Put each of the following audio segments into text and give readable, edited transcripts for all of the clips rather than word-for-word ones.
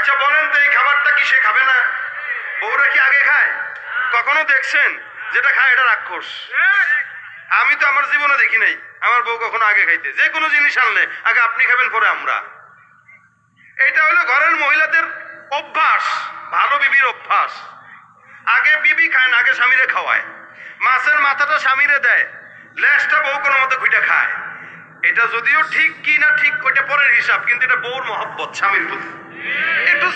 আচ্ছা বলেন তো, এই খাবারটা কি সে খাবে না? বউরা কি আগে খায়? কখনো দেখছেন যেটা খায় এটা রাক্ষস? আমি তো আমার জীবনে দেখি নাই আমার বউ কখনো আগে খাইতে। যে কোনো জিনিস আনলে আগে আপনি খাবেন, পরে আমরা। এটা হলো ঘরের মহিলাদের অভ্যাস, ভালো বিবির অভ্যাস। আগে বিবি খায় না, আগে স্বামীরে খাওয়ায়। মাছের মাথাটা স্বামীরে দেয়, লেজটা বউ কোনো মতো খুঁটে খায়। এটা যদিও ঠিক কি না ঠিক ওইটা পরের হিসাব, কিন্তু এটা বউর মহব্বত স্বামীর প্রতি। একটু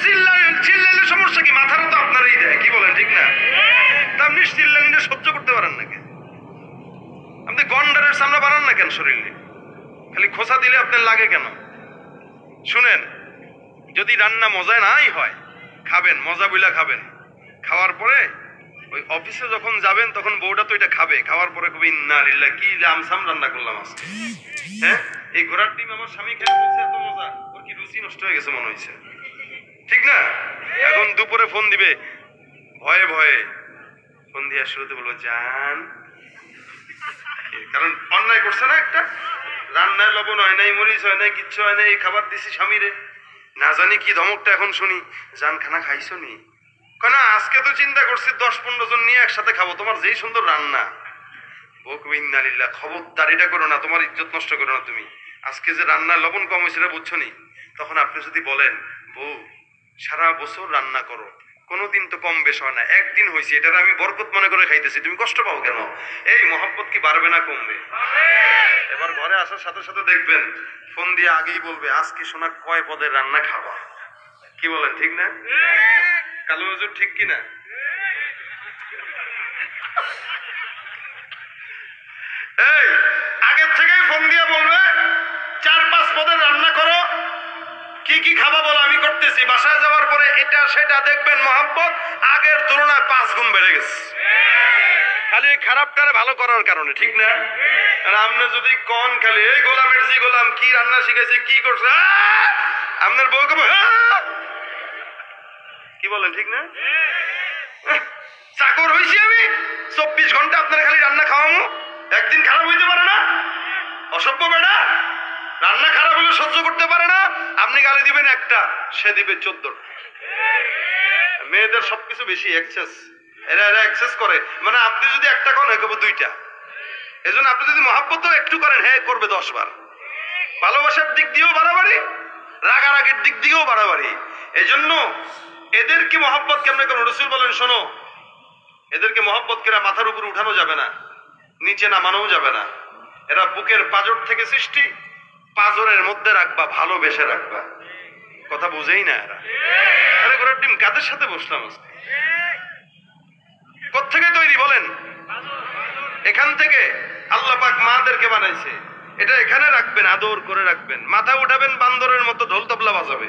চিল্লাইলে সমস্যা কি? মাথাটা তো আপনারই দেয়, কি বলেন ঠিক না? তা আপনি চিল্লাইলে সহ্য করতে পারেন নাকি? আপনি গন্ডারের সামনে বানান না কেন শরীরে? খালি খোসা দিলে আপনার লাগে কেন? শুনেন, যদি রান্না মজা নাই হয়, খাবেন, মজা বুইলা খাবেন। খাওয়ার পরে ওই অফিসে যখন যাবেন তখন বউটা তো এটা খাবে। খাওয়ার পরে খুবই ইন্না লিল্লাহ, কি আমসাম রান্না করলাম আজকে। হ্যাঁ, এই ঘোড়ার ডিম আমার স্বামী খেয়ে বলছে এত মজা, ওর কি রুচি নষ্ট হয়ে গেছে মনে হয়েছে, ঠিক না? এখন দুপুরে ফোন দিবে, ভয়ে ভয়ে ফোন দিয়ে শুরুতে বলবো জান, কারণ অন্যায় করছে না একটা। রান্নায় লবণ হয় নাই, মরিচ হয় নাই, কিচ্ছু হয় নাই, এই খাবার দিছি স্বামীরে। না জানি কি ধমকটা এখন শুনি, জান খানা খাইছো নি? কেন আজকে তো চিন্তা করছি 10-15 জন নিয়ে একসাথে খাবো, তোমার যেই সুন্দর রান্না। বকবিন্নালিল্লাহ, খবরদার এটা করো না, তোমার ইজ্জত নষ্ট করো না তুমি। আজকে যে রান্না লবণ কম হয়েছে বুঝছো নি? তখন আপনি যদি বলেন বউ সারা বছর রান্না করো, কোনোদিন তো কম বেশ হয় না, একদিন হয়েছে, এটার আমি বরকত মনে করে খাইতেছি, তুমি কষ্ট পাও কেন? এই মহব্বত কি বাড়বে না কমবে? এবার ঘরে আসার সাথে সাথে দেখবেন ফোন দিয়ে আগেই বলবে আজকে সোনা কয় পদের রান্না খাবা। কি বলেন ঠিক না? কালো হুজুর ঠিক কিনা? এই আগের থেকেই ফোন দিয়ে বলবে 4-5 পদের রান্না করো, কি কি খাবা বলো, আমি করতেছি। বাসায় যাওয়ার পরে এটা সেটা দেখবেন মহব্বত আগের তুলনায় 5 গুণ বেড়ে গেছে, খালি খারাপটারে ভালো করার কারণে, ঠিক না? আর আপনি যদি কন খালি এই গোলামের জি গোলাম কি রান্না শিখাইছে, কি করছে, আপনার বউ কবে কি বলেন ঠিক না? চাকর হইছি আমি, 24 ঘন্টা আপনারা খালি রান্না খাওয়ামো, একদিন খারাপ হইতে পারে না? অসভ্য বেড়া, রান্না খারাপ হলে সহ্য করতে পারে না, আপনি গালি দিবেন একটা, সে দিবে 14। মেয়েদের সবকিছু বেশি এক্সেস, এরা এক্সেস করে। মানে আপনি যদি একটা করেন হয়ে করবো 2টা। এজন্য আপনি যদি মহব্বতও একটু করেন, হ্যাঁ করবে 10 বার। ভালোবাসার দিক দিয়েও বাড়াবাড়ি, রাগারাগের দিক দিয়েও বাড়াবাড়ি। এজন্য এদেরকে মহব্বত কেমনে করুন? রাসূল বলেন শোনো, এদেরকে মহব্বত করে মাথার উপরে উঠানো যাবে না, নিচে নামানোও যাবে না। এরা বুকের পাঁজর থেকে সৃষ্টি, পাঁজরের মধ্যে রাখবা, ভালোবেসে রাখবা। কথা বুঝেই না এরা। আরে ঘোড়ার ডিম কাদের সাথে বসলাম আজকে? কোত্থেকে তৈরি বলেন? এখান থেকে আল্লাহ পাক মাদেরকে বানাইছে। এটা এখানে রাখবেন, আদর করে রাখবেন। মাথা উঠাবেন বান্দরের মতো ঢোল তবলা বাজাবে।